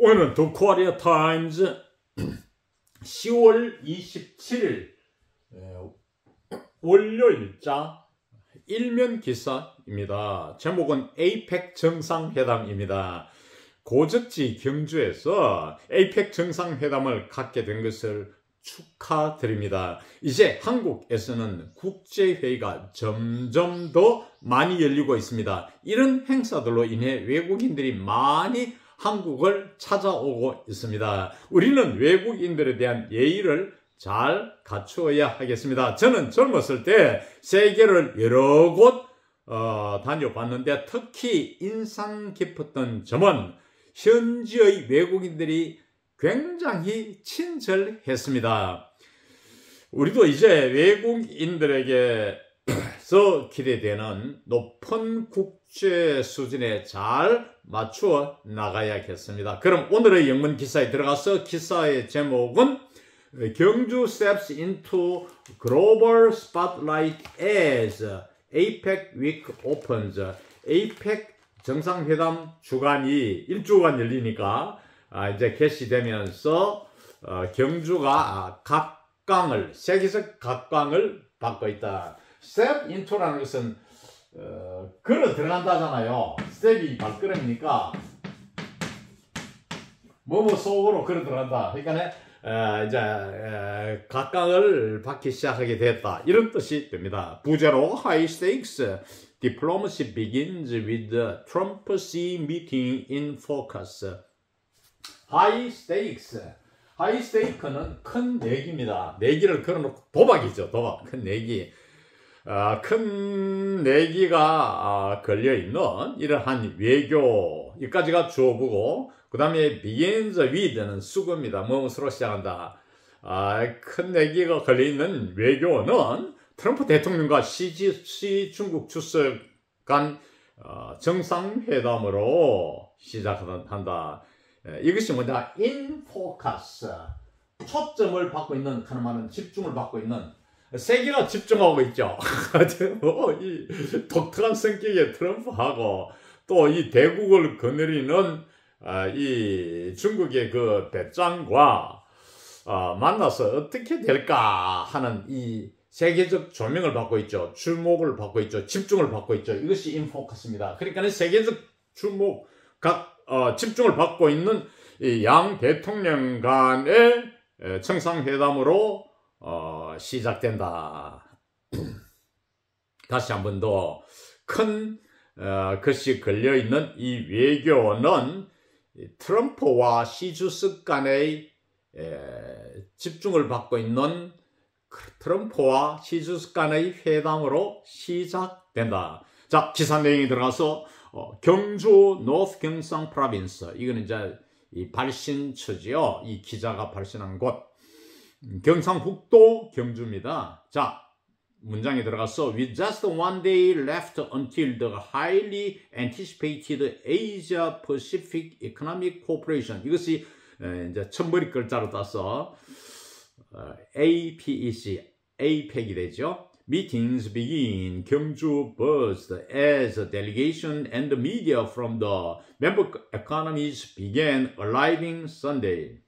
오늘은 더 코리아 타임즈 10월 27일 월요일자 일면 기사입니다. 제목은 에이펙 정상회담입니다. 고적지 경주에서 에이펙 정상회담을 갖게 된 것을 축하드립니다. 이제 한국에서는 국제회의가 점점 더 많이 열리고 있습니다. 이런 행사들로 인해 외국인들이 많이 한국을 찾아오고 있습니다. 우리는 외국인들에 대한 예의를 잘 갖추어야 하겠습니다. 저는 젊었을 때 세계를 여러 곳 다녀봤는데 특히 인상 깊었던 점은 현지의 외국인들이 굉장히 친절했습니다. 우리도 이제 외국인들에게서 기대되는 높은 국제 수준에 잘 맞추어 나가야겠습니다. 그럼 오늘의 영문 기사에 들어가서 기사의 제목은 경주 steps into global spotlight as APEC week opens. APEC 정상회담 주간이 1주간 열리니까 이제 개시되면서 경주가 각광을, 세계적 각광을 받고 있다. step into라는 것은 걸어 들어간다잖아요. step이 발걸음이니까 뭐뭐 속으로 걸어 들어간다. 그러니까 이제 각광을 받기 시작하게 됐다. 이런 뜻이 됩니다. 부제로 high stakes diplomacy begins with the Trump-Xi meeting in focus. high stakes. high stake는 큰 내기입니다. 내기를 걸어놓고 도박이죠. 도박. 큰 내기. 큰 내기가 걸려있는 이러한 외교, 여기까지가 주어보고, 그 다음에 begins with는 수거입니다. 무엇으로 시작한다. 큰 내기가 걸려있는 외교는 트럼프 대통령과 시 중국 주석 간 정상회담으로 시작한다. 이것이 뭐냐? in focus. 초점을 받고 있는, 하는 말은 집중을 받고 있는, 세계가 집중하고 있죠. 이 독특한 성격의 트럼프하고 또 이 대국을 거느리는 이 중국의 그 배짱과 만나서 어떻게 될까 하는 이 세계적 조명을 받고 있죠. 주목을 받고 있죠. 집중을 받고 있죠. 이것이 인포커스입니다. 그러니까 세계적 주목, 집중을 받고 있는 이 양 대통령 간의 정상회담으로 시작된다. 다시 한 번 더 큰 것이 걸려있는 이 외교는 트럼프와 시 주석 간의 집중을 받고 있는 트럼프와 시 주석 간의 회담으로 시작된다. 자, 기사 내용이 들어가서 경주 노스 경상 프로빈스, 이건 이제 이 발신처지요. 이 기자가 발신한 곳 경상북도 경주입니다. 자, 문장에 들어가서 With just one day left until the highly anticipated Asia Pacific Economic Cooperation, 이것이 이제 첫머리 글자로 따서 APEC, APEC이 되죠. Meetings begin. 경주 buzzed as a delegation and the media from the member economies began arriving Sunday.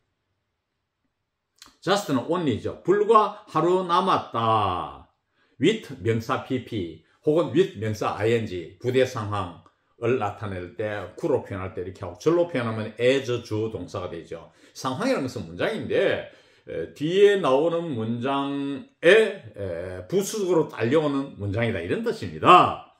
just는 only죠. 불과 하루 남았다. with 명사 PP 혹은 with 명사 ing, 부대 상황을 나타낼 때, 구로 표현할 때 이렇게 하고, 절로 표현하면 as 주 동사가 되죠. 상황이라는 것은 문장인데 뒤에 나오는 문장에 부수적으로 딸려오는 문장이다, 이런 뜻입니다.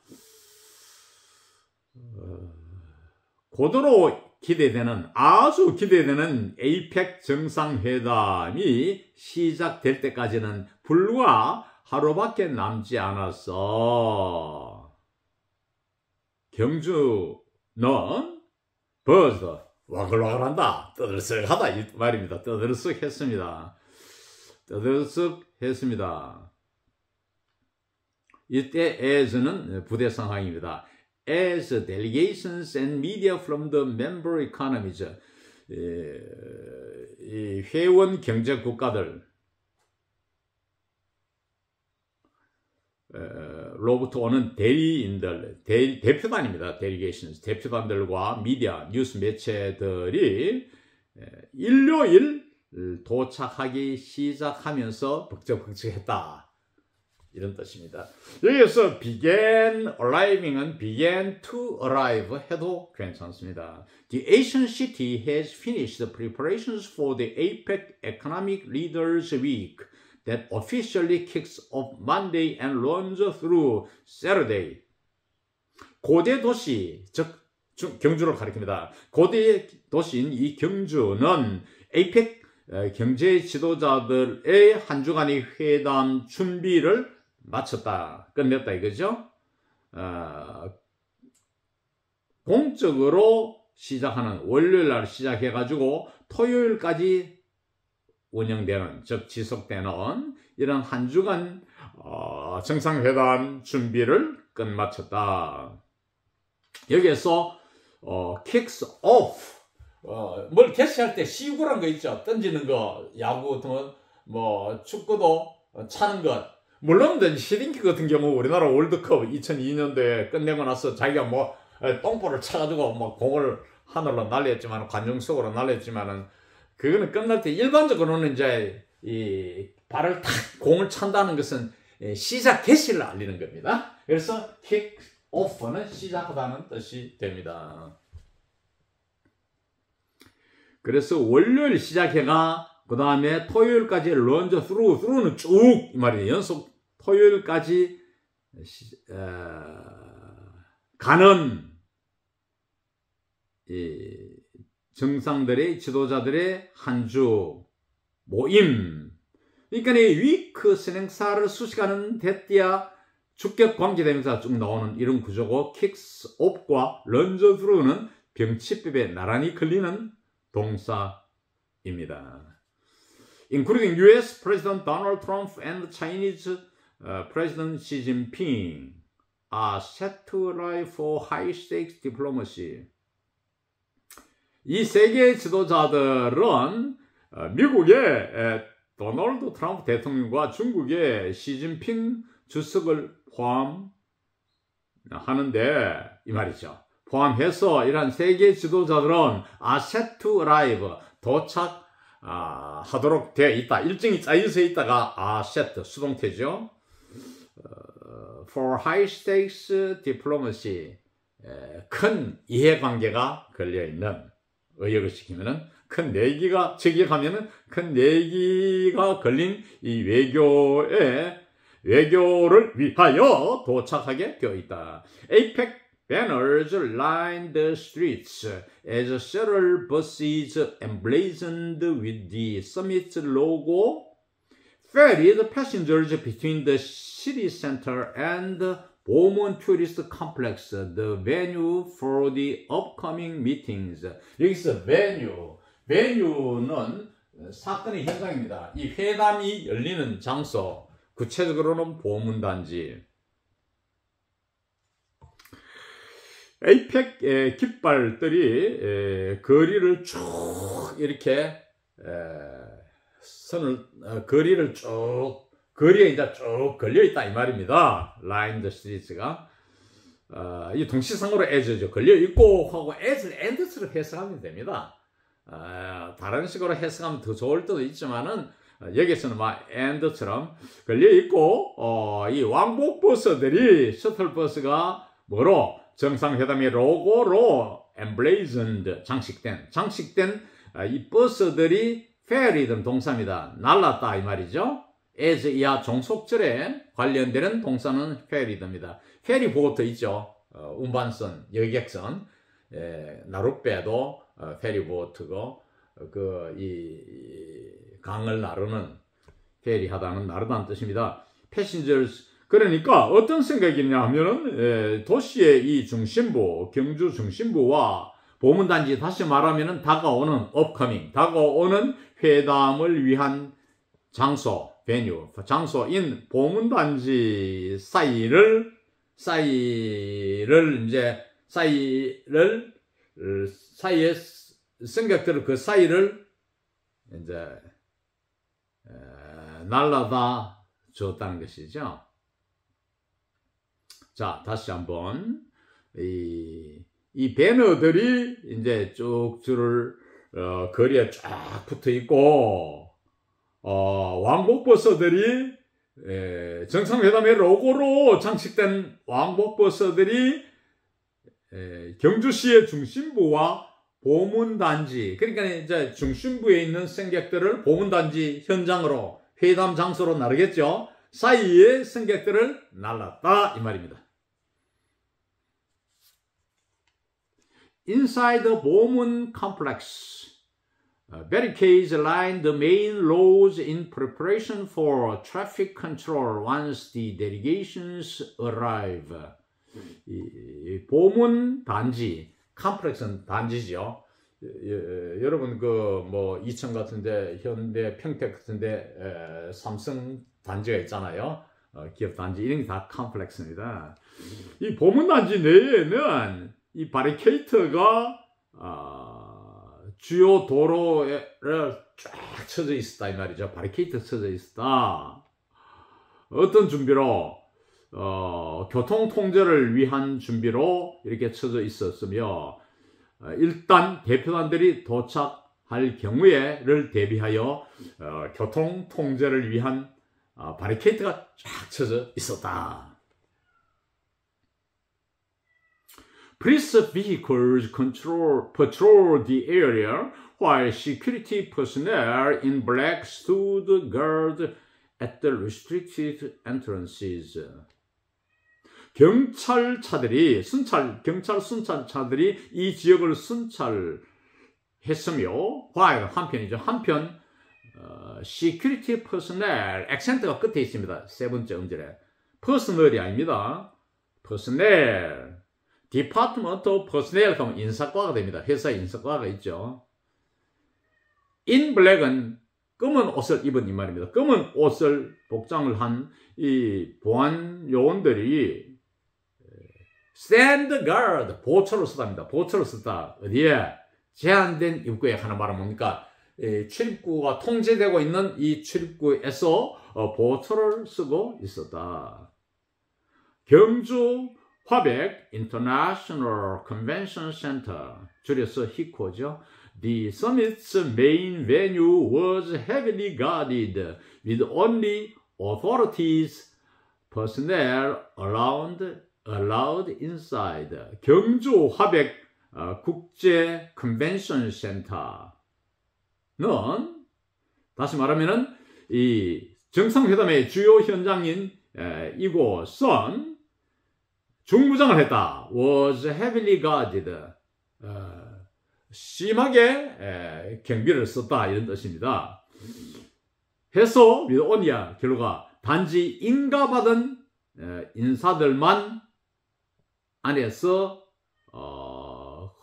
고도로 기대되는, 아주 기대되는 에이펙 정상회담이 시작될 때까지는 불과 하루밖에 남지 않았어. 경주는 벌써 와글와글한다, 떠들썩하다 이 말입니다. 떠들썩했습니다. 떠들썩했습니다. 이때 as는 부대 상황입니다. As delegations and media from the member economies, 이 회원 경제 국가들 로부터 오는 대리인들, 대표단입니다. delegations, 대표단들과 미디어, 뉴스 매체들이 일요일 도착하기 시작하면서 벅적벅적했다. 이런 뜻입니다. 여기서 began arriving은 began to arrive 해도 괜찮습니다. The Asian city has finished the preparations for the APEC Economic Leaders Week that officially kicks off Monday and runs through Saturday. 고대 도시, 즉 경주를 가리킵니다. 고대 도시인 이 경주는 APEC 경제 지도자들의 한 주간의 회담 준비를 마쳤다, 끝냈다 이거죠. 공적으로 시작하는 월요일 날 시작해가지고 토요일까지 운영되는, 즉 지속되는 이런 한 주간 정상회담 준비를 끝마쳤다. 여기에서 kicks off, 뭘 개시할 때 시구란 거 있죠. 던지는 거, 야구 같은 거, 뭐 축구도 차는 것. 물론 히딩크 같은 경우 우리나라 월드컵 2002년도에 끝내고 나서 자기가 뭐 똥볼을 차가지고 뭐 공을 하늘로 날렸지만, 관중 속으로 날렸지만은, 그거는 끝날 때 일반적으로는 이제 이 발을 탁 공을 찬다는 것은 시작 개시를 알리는 겁니다. 그래서 kick off는 시작하다는 뜻이 됩니다. 그래서 월요일 시작해가 그 다음에 토요일까지 런저 through는 쭉 이 말이에요. 연속 토요일까지 가는 이 정상들의 지도자들의 한 주 모임. 그러니까 이 위크 선행사를 수식하는 대띠야 주격 관계대명사가 쭉 나오는 이런 구조고, kicks off과 런저 through는 병치법에 나란히 걸리는 동사입니다. Including U.S. President Donald Trump and Chinese President Xi Jinping are set to arrive for high-stakes diplomacy. 이 세계 지도자들은 미국의 도널드 트럼프 대통령과 중국의 시진핑 주석을 포함하는데 이 말이죠. 포함해서 이러한 세계 지도자들은 are set to arrive, 도착하도록 되어 있다. 일정이 짜여져 있다가 are set, 수동태죠. For high stakes diplomacy, 큰 이해관계가 걸려있는, 의역을 시키면은 큰 내기가, 적역하면은 큰 내기가 걸린 이 외교를 위하여 도착하게 되어 있다. APEC banners line the streets as several buses emblazoned with the summit's logo ferried passengers between the city center and Beaumont Tourist Complex, the venue for the upcoming meetings. 여기서 venue는 사건의 현장입니다. 이 회담이 열리는 장소, 구체적으로는 보문단지. APEC 깃발들이 거리를 쭉 이렇게 거리를 쭉, 거리에 이제 쭉 걸려있다 이 말입니다. Line the streets가. 이 동시상으로 as죠. 걸려있고 하고 as를 and처럼 해석하면 됩니다. 다른 식으로 해석하면 더 좋을 때도 있지만은, 여기서는 막 and처럼 걸려있고, 이 왕복버스들이, 셔틀버스가 뭐로? 정상회담의 로고로 emblazoned, 장식된 이 버스들이 ferry든 동사입니다. 날랐다 이 말이죠. as 이하 종속절에 관련되는 동사는 ferry드입니다. 페리보트 있죠. 운반선, 여객선, 나룻배도 페리보트고, 이 강을 나르는, 페리하다는 나르다는 뜻입니다. passengers, 그러니까 어떤 생각이냐 하면은 도시의 이 중심부, 경주 중심부와 보문단지, 다시 말하면은 다가오는 upcoming, 다가오는 회담을 위한 장소, venue, 장소인 보문단지 사이를 사이의 생각들을, 그 사이를 이제 날라다 줬다는 것이죠. 자, 다시 한번 이 배너들이 이제 쭉 줄을 거리에 쫙 붙어 있고, 왕복버스들이, 정상회담의 로고로 장식된 왕복버스들이 경주시의 중심부와 보문단지, 그러니까 이제 중심부에 있는 승객들을 보문단지 현장으로, 회담 장소로 나르겠죠. 사이에 승객들을 날랐다 이 말입니다. Inside the Bomun complex, barricades line the main roads in preparation for traffic control once the delegations arrive. 이 보문 단지, 컴플렉스는 단지죠. 여러분 그 뭐 이천 같은데, 현대, 평택 같은데 삼성 단지가 있잖아요. 기업 단지 이런 게 다 컴플렉스입니다. 이 보문 단지 내에는 이 바리케이트가 주요 도로를 쫙 쳐져 있었다 이 말이죠. 바리케이트 쳐져 있었다. 어떤 준비로? 교통 통제를 위한 준비로 이렇게 쳐져 있었으며, 일단 대표단들이 도착할 경우에를 대비하여 교통 통제를 위한 바리케이트가 쫙 쳐져 있었다. Police vehicles patrol the area while security personnel in black stood guard at the restricted entrances. 경찰차들이 경찰 순찰차들이 이 지역을 순찰했으며, while 한편 security personnel, 액센트가 끝에 있습니다. 세 번째 음절에 personnel이 아닙니다. personnel, department of personnel 하면 인사과가 됩니다. 회사에 인사과가 있죠. in black은 검은 옷을 입은 이 말입니다. 검은 옷을 복장을 한 이 보안 요원들이 stand guard, 보초를 썼답니다. 보초를 썼다. 어디에? 제한된 입구에 하는 말은 뭡니까? 출입구가 통제되고 있는 이 출입구에서 보초를 쓰고 있었다. 경주 화백 International Convention Center, 줄여서 히코죠. The summit's main venue was heavily guarded with only authorities personnel allowed inside. 경주 화백 국제 컨벤션 센터는, 다시 말하면은 이 정상회담의 주요 현장인 이곳은 중무장을 했다. was heavily guarded. 심하게 경비를 썼다 이런 뜻입니다. 해서 with only야 결과 단지 인가받은 인사들만 안에서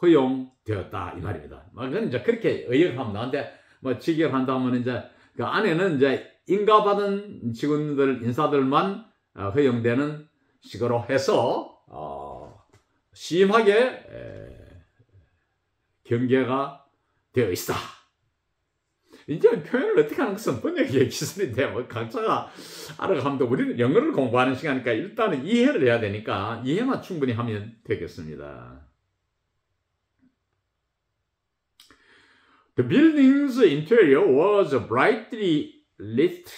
허용되었다 이 말입니다. 그건 이제 그렇게 의역하면 나는데 뭐 직역한다면 이제 그 안에는 이제 인가받은 직원들 인사들만 허용되는 식으로 해서 심하게 경계가 되어 있다. 이제 표현을 어떻게 하는 것은 번역의 기술인데 뭐 각자가 알아가면 우리는 영어를 공부하는 시간이니까 일단은 이해를 해야 되니까 이해만 충분히 하면 되겠습니다. The building's interior was brightly lit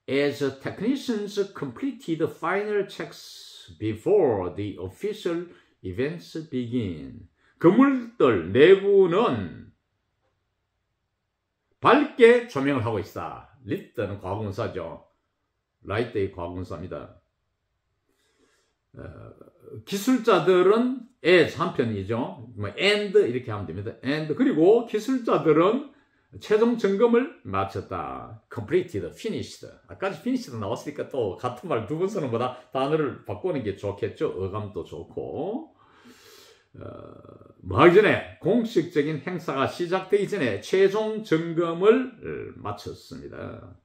as technicians completed final checks before the official events begin. 건물들 내부는 밝게 조명을 하고 있다. lit는 과거분사죠. light의 과거분사입니다. 기술자들은 as 한편이죠. and 이렇게 하면 됩니다. and 그리고 기술자들은 최종 점검을 마쳤다. completed, finished. 아까지 finished 나왔으니까 또 같은 말 두 번 쓰는 보다 단어를 바꾸는 게 좋겠죠. 어감도 좋고. 뭐 하기 전에 공식적인 행사가 시작되기 전에 최종 점검을 마쳤습니다.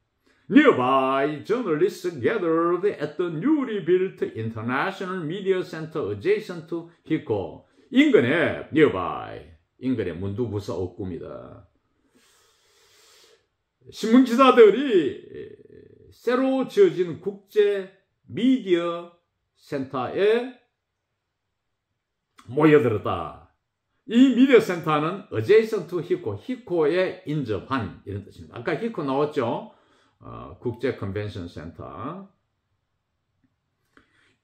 Nearby journalists gathered at the newly built International Media Center adjacent to HICO. 인근에 nearby, 인근에 문두부서 옥구입니다. 신문기자들이 새로 지어진 국제 미디어 센터에 모여들었다. 이 미디어 센터는 adjacent to 히코, 히코에 인접한 이런 뜻입니다. 아까 히코 나왔죠? 국제 컨벤션 센터.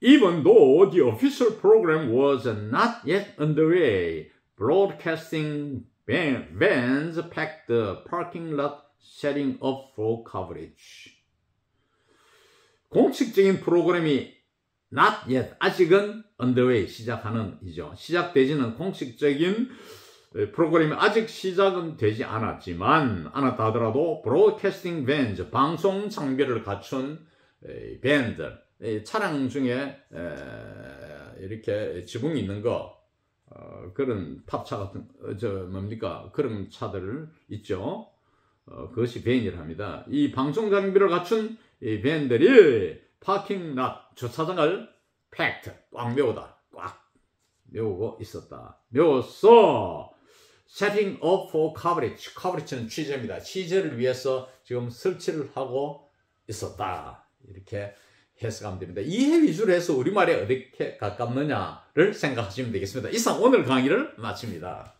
Even though the official program was not yet underway, broadcasting vans packed the parking lot setting up for coverage. 공식적인 프로그램이 not yet, 아직은 underway, 시작하는 이죠. 시작되지는 공식적인 프로그램이 아직 시작은 되지 않았지만, 않았다 하더라도 broadcasting vans, 방송 장비를 갖춘 밴들, 차량 중에 이렇게 지붕이 있는 거, 그런 탑차 같은 그런 차들 있죠. 그것이 밴이라 합니다. 이 방송 장비를 갖춘 이 밴들이 파킹 랏, 주차장을 packed, 꽉 메우다, 꽉 메우고 있었다. 메웠어. setting up for coverage, coverage는 취재입니다. 취재를 위해서 지금 설치를 하고 있었다. 이렇게 해석하면 됩니다. 이해 위주로 해서 우리말에 어떻게 가깝느냐를 생각하시면 되겠습니다. 이상 오늘 강의를 마칩니다.